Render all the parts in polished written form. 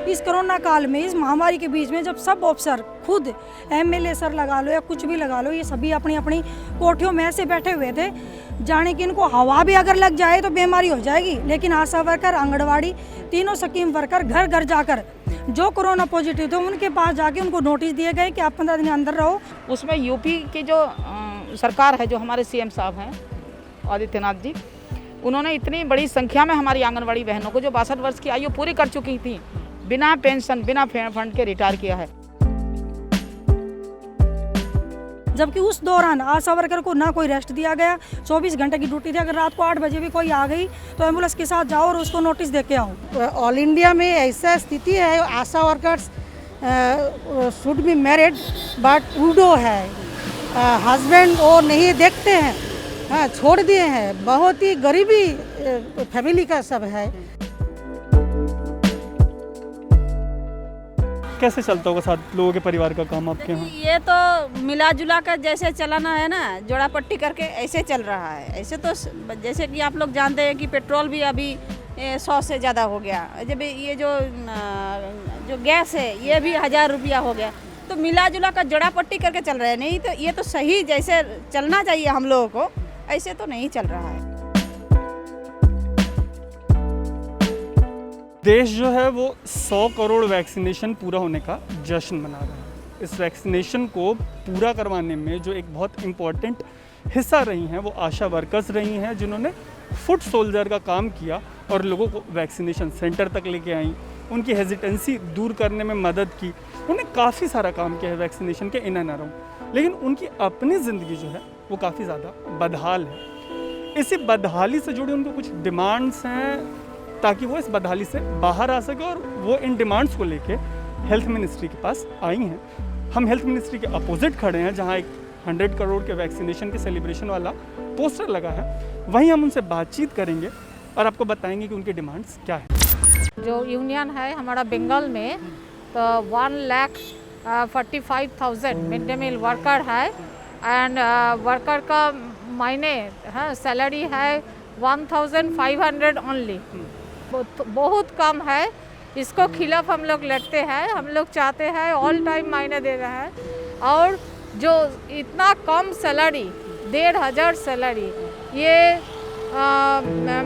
इस कोरोना काल में, इस महामारी के बीच में, जब सब अफसर खुद एमएलए सर लगा लो या कुछ भी लगा लो, ये सभी अपनी अपनी कोठियों में ऐसे बैठे हुए थे जाने कि इनको हवा भी अगर लग जाए तो बीमारी हो जाएगी। लेकिन आशा वर्कर, आंगनवाड़ी, तीनों स्कीम वर्कर घर घर जाकर जो कोरोना पॉजिटिव थे उनके पास जाके उनको नोटिस दिए गए कि आप 15 दिन अंदर रहो। उसमें यूपी की जो सरकार है, जो हमारे सीएम साहब हैं आदित्यनाथ जी, उन्होंने इतनी बड़ी संख्या में हमारी आंगनवाड़ी बहनों को जो 62 वर्ष की आयु पूरी कर चुकी थी, बिना पेंशन, बिना फंड के रिटायर किया है। जबकि उस दौरान आशा वर्कर को ना कोई रेस्ट दिया गया, 24 घंटे की ड्यूटी थी। अगर रात को 8 बजे भी कोई आ गई तो एम्बुलेंस के साथ जाओ और उसको नोटिस दे के आओ। ऑल इंडिया में ऐसा स्थिति है, ASHA workers should be married but widow है, हस्बैंड वो नहीं देखते हैं, हाँ छोड़ दिए हैं। बहुत ही गरीबी फैमिली का सब है। कैसे चलता होगा साथ लोगों के परिवार का काम आपके यहाँ? ये तो मिला जुला कर जैसे चलाना है ना, जोड़ा पट्टी करके ऐसे चल रहा है। ऐसे तो जैसे कि आप लोग जानते हैं कि पेट्रोल भी अभी 100 से ज़्यादा हो गया। जब ये जो गैस है ये भी 1000 रुपया हो गया। तो मिला जुला कर जोड़ा पट्टी करके चल रहे हैं। नहीं तो ये तो सही जैसे चलना चाहिए हम लोगों को, ऐसे तो नहीं चल रहा है। देश जो है वो 100 करोड़ वैक्सीनेशन पूरा होने का जश्न मना रहा है। इस वैक्सीनेशन को पूरा करवाने में जो एक बहुत इम्पॉर्टेंट हिस्सा रही हैं वो आशा वर्कर्स रही हैं, जिन्होंने फुट सोल्जर का काम किया और लोगों को वैक्सीनेशन सेंटर तक लेके आई, उनकी हेजिटेंसी दूर करने में मदद की। उन्होंने काफ़ी सारा काम किया है वैक्सीनेशन के इन एंड अराउंड, लेकिन उनकी अपनी ज़िंदगी जो है वो काफ़ी ज़्यादा बदहाल है। इसी बदहाली से जुड़ी उनको कुछ डिमांड्स हैं ताकि वो इस बदहाली से बाहर आ सके, और वो इन डिमांड्स को लेके हेल्थ मिनिस्ट्री के पास आई हैं। हम हेल्थ मिनिस्ट्री के अपोजिट खड़े हैं, जहां एक 100 करोड़ के वैक्सीनेशन के सेलिब्रेशन वाला पोस्टर लगा है। वहीं हम उनसे बातचीत करेंगे और आपको बताएंगे कि उनकी डिमांड्स क्या है। जो यूनियन है हमारा बंगाल में, तो 1,45,000 मिड डे मील वर्कर है। एंड वर्कर का महीने सैलरी है 1,500 ओनली, बहुत कम है। इसको खिलाफ हम लोग लड़ते हैं। हम लोग चाहते हैं ऑल टाइम मायने दे रहा है, और जो इतना कम सैलरी 1,500 सैलरी, ये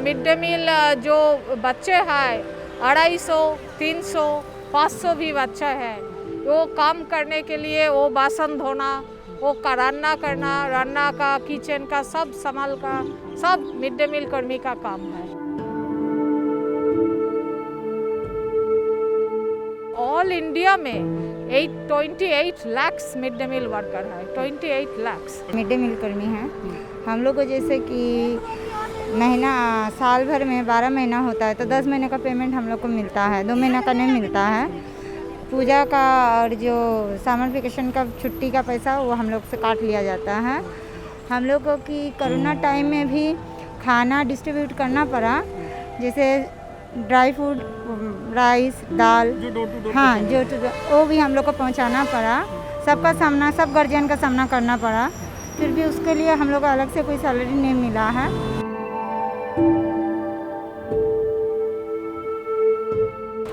मिड डे मील जो बच्चे हैं 250, 300, 500 भी बच्चा है, वो काम करने के लिए वो बासन धोना, वो रान्ना करना, रान्ना का, किचन का सब संभाल का, सब मिड डे मील कर्मी का काम है। ऑल इंडिया में 28 lakh mid day meal worker है, 28 लाख मिड डे मील कर्मी हैं। हम लोग को जैसे कि महीना, साल भर में 12 महीना होता है, तो 10 महीने का पेमेंट हम लोग को मिलता है, 2 महीना का नहीं मिलता है। पूजा का और जो समर वेकेशन का छुट्टी का पैसा वो हम लोग से काट लिया जाता है। हम लोग को कि कोरोना टाइम में भी खाना डिस्ट्रीब्यूट करना पड़ा, जैसे ड्राई फूड, राइस, दाल, हाँ जो वो भी हम लोग को पहुंचाना पड़ा। सबका सामना, सब गार्जियन का सामना करना पड़ा। फिर भी उसके लिए हम लोग को अलग से कोई सैलरी नहीं मिला है।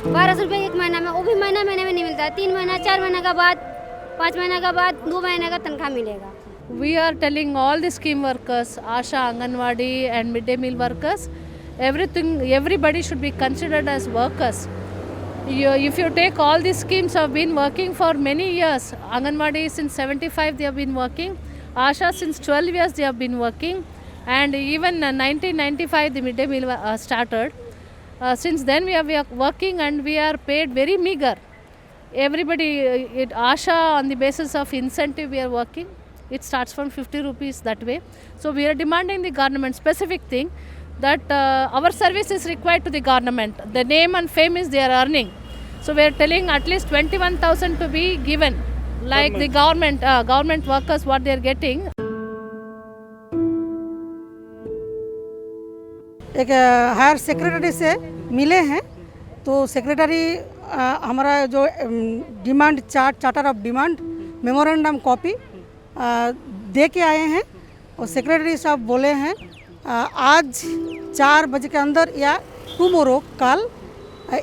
1200 रुपये एक महीना में, वो भी महीने में नहीं मिलता है। 3 महीना, 4 महीने का बाद, 5 महीने का बाद 2 महीने का तनख्वाह मिलेगा। We are telling all the scheme workers, ASHA, Anganwadi and midday meal workers, everybody should be considered as workers. If you take all these schemes have been working for many years. Anganwadi since 75 they have been working. ASHA since 12 years they have been working. And even 1995 the midday meal started. Since then we are working and we are paid very meager. Everybody, ASHA on the basis of incentive we are working. It starts from 50 rupees that way. So we are demanding the government specific thing, that our service is required to the government. The name and fame is they are earning. So we are telling at least 21,000 to be given, like the government workers what they are getting. एक higher secretary से मिले हैं, तो secretary हमारा जो demand charter of demand memorandum copy दे के आए हैं, और सेक्रेटरी साहब बोले हैं आज 4 बजे के अंदर या टुमारो कल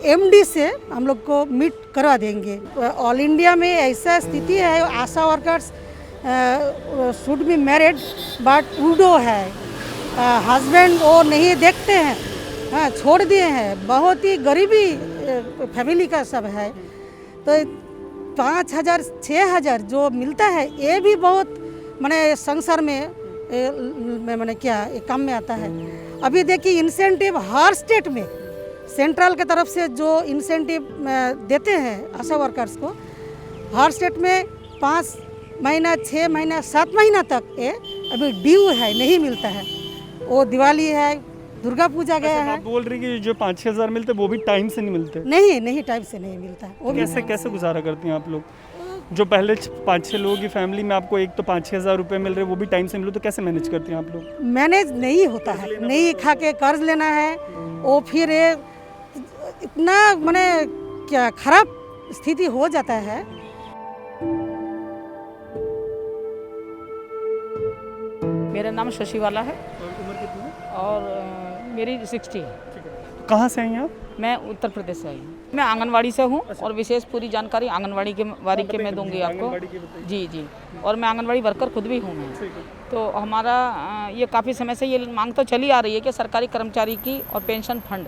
एमडी से हम लोग को मीट करवा देंगे। ऑल इंडिया में ऐसा स्थिति है, ASHA workers should be married but widow है, हस्बैंड वो नहीं देखते हैं, हाँ छोड़ दिए हैं। बहुत ही गरीबी फैमिली का सब है। तो 5,000 6,000 जो मिलता है ये भी बहुत माने संसार में मैंने क्या काम में आता है। अभी देखिए इंसेंटिव हर स्टेट में सेंट्रल के तरफ से जो इंसेंटिव देते हैं आशा वर्कर्स को, हर स्टेट में 5 महीना 6 महीना 7 महीना तक ये अभी ड्यू है, नहीं मिलता है। वो दिवाली है, दुर्गा पूजा गया है। आप बोल रही कि जो 5-6 हज़ार मिलते वो भी टाइम से नहीं मिलते? नहीं टाइम से नहीं मिलता है। वो कैसे गुजारा करती हैं आप लोग? जो पहले 5-6 लोगों की फैमिली में आपको एक तो 5-6 हज़ार रुपये मिल रहे, वो भी टाइम से मिलो, तो कैसे मैनेज करती हैं आप लोग? मैनेज नहीं होता है, नहीं खा के कर्ज लेना है, वो फिर ये इतना माने क्या खराब स्थिति हो जाता है। मेरा नाम शशिवाला है उम्र कितनी है? और मेरी 60 है। कहाँ से हैं आप? मैं उत्तर प्रदेश से आई हूँ। मैं आंगनवाड़ी से हूँ और विशेष पूरी जानकारी आंगनवाड़ी के बारे के मैं दूंगी आपको। जी। और मैं आंगनवाड़ी वर्कर खुद भी हूँ मैं। तो हमारा ये काफ़ी समय से ये मांग तो चली आ रही है कि सरकारी कर्मचारी की और पेंशन फंड,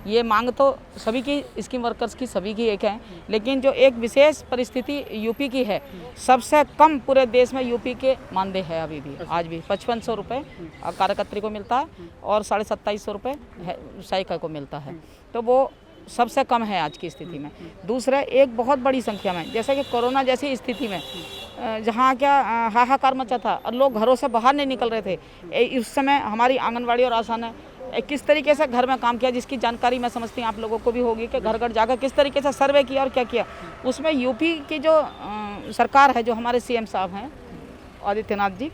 ये मांग तो सभी की स्कीम वर्कर्स की सभी की एक है, लेकिन जो एक विशेष परिस्थिति यूपी की है, सबसे कम पूरे देश में यूपी के मानदेय है अभी भी, आज भी 5500 रुपये कार्यकर्त्री को मिलता है और 2750 रुपये सहायिका को मिलता है। तो वो सबसे कम है आज की स्थिति में। दूसरा, एक बहुत बड़ी संख्या में, जैसे कि कोरोना जैसी स्थिति में जहाँ क्या हाहाकार मचा था और लोग घरों से बाहर नहीं निकल रहे थे, इस समय हमारी आंगनवाड़ी और आशा ने किस तरीके से घर में काम किया, जिसकी जानकारी मैं समझती हूँ आप लोगों को भी होगी कि घर घर जाकर किस तरीके से सर्वे किया और क्या किया। उसमें यूपी की जो सरकार है, जो हमारे सीएम साहब हैं आदित्यनाथ जी,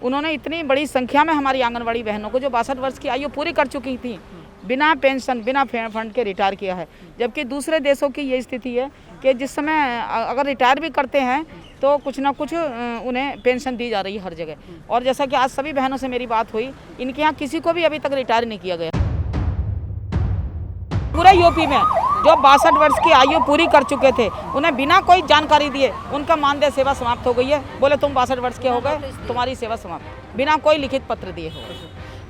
उन्होंने इतनी बड़ी संख्या में हमारी आंगनवाड़ी बहनों को जो 62 वर्ष की आयु पूरी कर चुकी थी, बिना पेंशन बिना फंड के रिटायर किया है। जबकि दूसरे देशों की ये स्थिति है कि जिस समय अगर रिटायर भी करते हैं तो कुछ ना कुछ उन्हें पेंशन दी जा रही है हर जगह। और जैसा कि आज सभी बहनों से मेरी बात हुई, इनके यहाँ किसी को भी अभी तक रिटायर नहीं किया गया। पूरे यूपी में जो 62 वर्ष की आयु पूरी कर चुके थे, उन्हें बिना कोई जानकारी दिए उनका मानदेय सेवा समाप्त हो गई है। बोले तुम 62 वर्ष के हो गए, तुम्हारी सेवा समाप्त, बिना कोई लिखित पत्र दिए हो।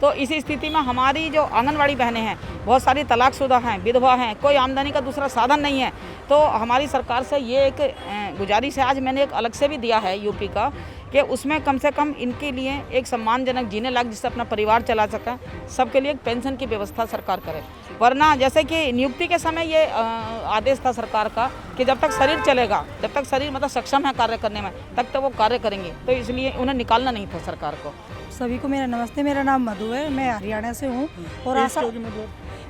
तो इसी स्थिति में हमारी जो आंगनवाड़ी बहनें हैं, बहुत सारी तलाकशुदा हैं, विधवा हैं, कोई आमदनी का दूसरा साधन नहीं है। तो हमारी सरकार से ये एक गुजारिश है, आज मैंने एक अलग से भी दिया है यूपी का, कि उसमें कम से कम इनके लिए एक सम्मानजनक जीने लायक, जिससे अपना परिवार चला सकें, सबके लिए एक पेंशन की व्यवस्था सरकार करे। वरना जैसे कि नियुक्ति के समय ये आदेश था सरकार का कि जब तक शरीर चलेगा, जब तक शरीर मतलब सक्षम है कार्य करने में, तब तक वो कार्य करेंगे। तो इसलिए उन्हें निकालना नहीं था सरकार को। सभी को मेरा नमस्ते, मेरा नाम मधु है, मैं हरियाणा से हूँ और आशा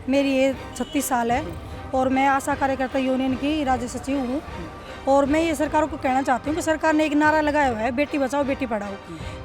मेरी एज 36 साल है और मैं आशा कार्यकर्ता यूनियन की राज्य सचिव हूँ। और मैं ये सरकार को कहना चाहती हूँ कि सरकार ने एक नारा लगाया हुआ है, बेटी बचाओ बेटी पढ़ाओ।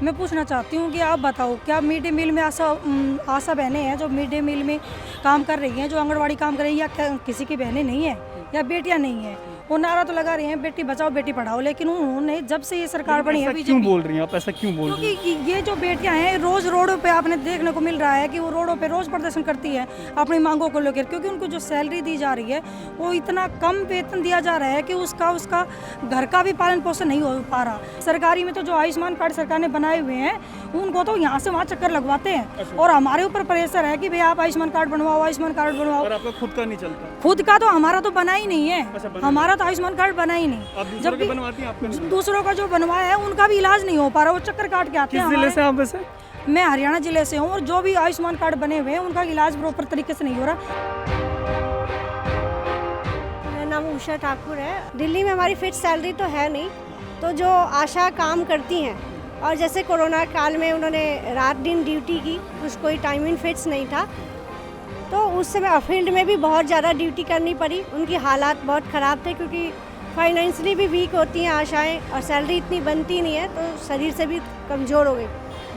मैं पूछना चाहती हूँ कि आप बताओ, क्या मिड डे मील में आशा बहनें हैं जो मिड डे मील में काम कर रही हैं, जो आंगनवाड़ी काम कर रही हैं, या किसी की बहनें नहीं हैं या बेटियां नहीं हैं? वो नारा तो लगा रहे हैं बेटी बचाओ बेटी पढ़ाओ, लेकिन उन्होंने जब से ये सरकार बनी है, क्यों बोल रही हैं आप, ऐसा क्यों बोल रही हैं? क्योंकि ये जो बेटियां हैं रोज रोडों पे आपने देखने को मिल रहा है कि वो रोडों पे रोज प्रदर्शन करती है अपनी मांगों को लेकर, क्योंकि उनको जो सैलरी दी जा रही है वो इतना कम वेतन दिया जा रहा है कि उसका घर का भी पालन पोषण नहीं हो पा रहा। सरकारी में तो जो आयुष्मान कार्ड सरकार ने बनाए हुए हैं, उनको तो यहाँ से वहाँ चक्कर लगवाते हैं और हमारे ऊपर प्रेशर है कि भाई आप आयुष्मान कार्ड बनवाओ, आयुष्मान कार्ड बनवाओ। और आपका खुद का नहीं चलता? खुद का तो हमारा तो बना ही नहीं है, हमारा तो आयुष्मान कार्ड बना ही नहीं। आप दूसरों के बनवाती हैं? आपका दूसरों का जो बनवाया है उनका भी इलाज नहीं हो पा रहा, वो चक्कर काट के आते हैं। किस जिले से आप वैसे? मैं हरियाणा जिले से हूँ और जो भी आयुष्मान कार्ड बने हुए हैं उनका इलाज प्रॉपर तरीके से नहीं हो रहा। मेरा नाम उषा ठाकुर है। दिल्ली में हमारी फिक्स सैलरी तो है नहीं, तो जो आशा काम करती हैं और जैसे कोरोना काल में उन्होंने रात दिन ड्यूटी की, उसको कोई टाइमिंग फिक्स नहीं था, तो उस समय फील्ड में भी बहुत ज़्यादा ड्यूटी करनी पड़ी। उनकी हालात बहुत ख़राब थे क्योंकि फाइनेंशियली भी वीक होती हैं आशाएं और सैलरी इतनी बनती नहीं है, तो शरीर से भी कमज़ोर हो गई।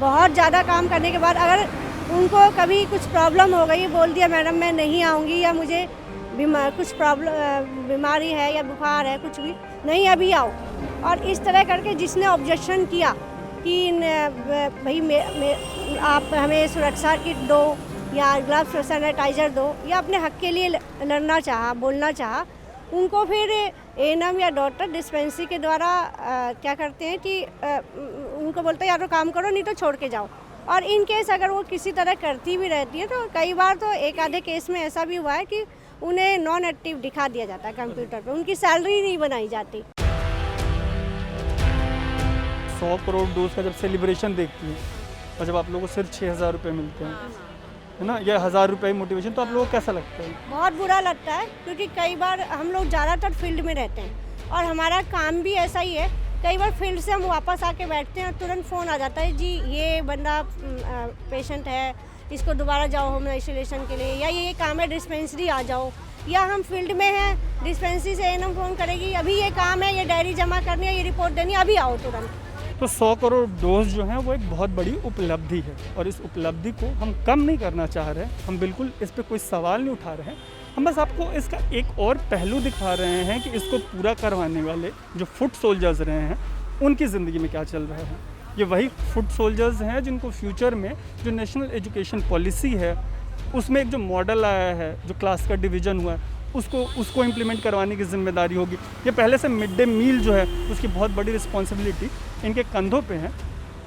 बहुत ज़्यादा काम करने के बाद अगर उनको कभी कुछ प्रॉब्लम हो गई, बोल दिया मैडम मैं नहीं आऊँगी या मुझे कुछ प्रॉब्लम बीमारी है या बुखार है, कुछ भी नहीं अभी आओ, और इस तरह करके जिसने ऑब्जेक्शन किया कि भाई आप हमें सुरक्षा किट दो या ग्लव्स और सैनिटाइज़र दो, या अपने हक के लिए लड़ना चाहा, बोलना चाहा, उनको फिर एएनएम या डॉक्टर डिस्पेंसरी के द्वारा क्या करते हैं कि उनको बोलते हैं या तो काम करो नहीं तो छोड़ के जाओ। और इन केस अगर वो किसी तरह करती भी रहती है तो कई बार तो एक आधे केस में ऐसा भी हुआ है कि उन्हें नॉन एक्टिव दिखा दिया जाता है कंप्यूटर पे, उनकी सैलरी नहीं बनाई जाती। 100 करोड़ डोज का जब सेलिब्रेशन देखती है और जब आप लोगों को सिर्फ 6,000 रुपये मिलते हैं, है ना, या 1,000 रुपये मोटिवेशन, तो आप लोगों को कैसा लगता है? बहुत बुरा लगता है, क्योंकि कई बार हम लोग ज़्यादातर फील्ड में रहते हैं और हमारा काम भी ऐसा ही है। कई बार फील्ड से हम वापस आके बैठते हैं और तुरंत फ़ोन आ जाता है, जी ये बंदा पेशेंट है, इसको दोबारा जाओ होम आइसोलेशन के लिए, या ये काम है डिस्पेंसरी आ जाओ, या हम फील्ड में हैं डिस्पेंसरी से एएनएम फ़ोन करेगी, अभी ये काम है, ये डायरी जमा करनी है, ये रिपोर्ट देनी है, अभी आओ तुरंत। तो 100 करोड़ डोज जो हैं वो एक बहुत बड़ी उपलब्धि है और इस उपलब्धि को हम कम नहीं करना चाह रहे हैं, हम बिल्कुल इस पर कोई सवाल नहीं उठा रहे हैं, हम बस आपको इसका एक और पहलू दिखा रहे हैं कि इसको पूरा करवाने वाले जो फुट सोल्जर्स रहे हैं उनकी ज़िंदगी में क्या चल रहा है। ये वही फुट सोल्जर्स हैं जिनको फ्यूचर में जो नेशनल एजुकेशन पॉलिसी है उसमें एक जो मॉडल आया है, जो क्लास का डिवीज़न हुआ है, उसको इम्प्लीमेंट करवाने की जिम्मेदारी होगी। ये पहले से मिड डे मील जो है उसकी बहुत बड़ी रिस्पॉन्सिबिलिटी इनके कंधों पे है।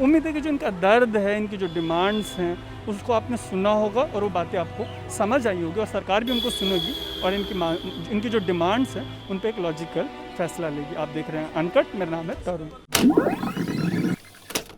उम्मीद है कि जो इनका दर्द है, इनकी जो डिमांड्स हैं, उसको आपने सुना होगा और वो बातें आपको समझ आई होगी और सरकार भी उनको सुनेगी और इनकी जो डिमांड्स हैं उन पर एक लॉजिकल फैसला लेगी। आप देख रहे हैं अनकट, मेरा नाम है तरुण।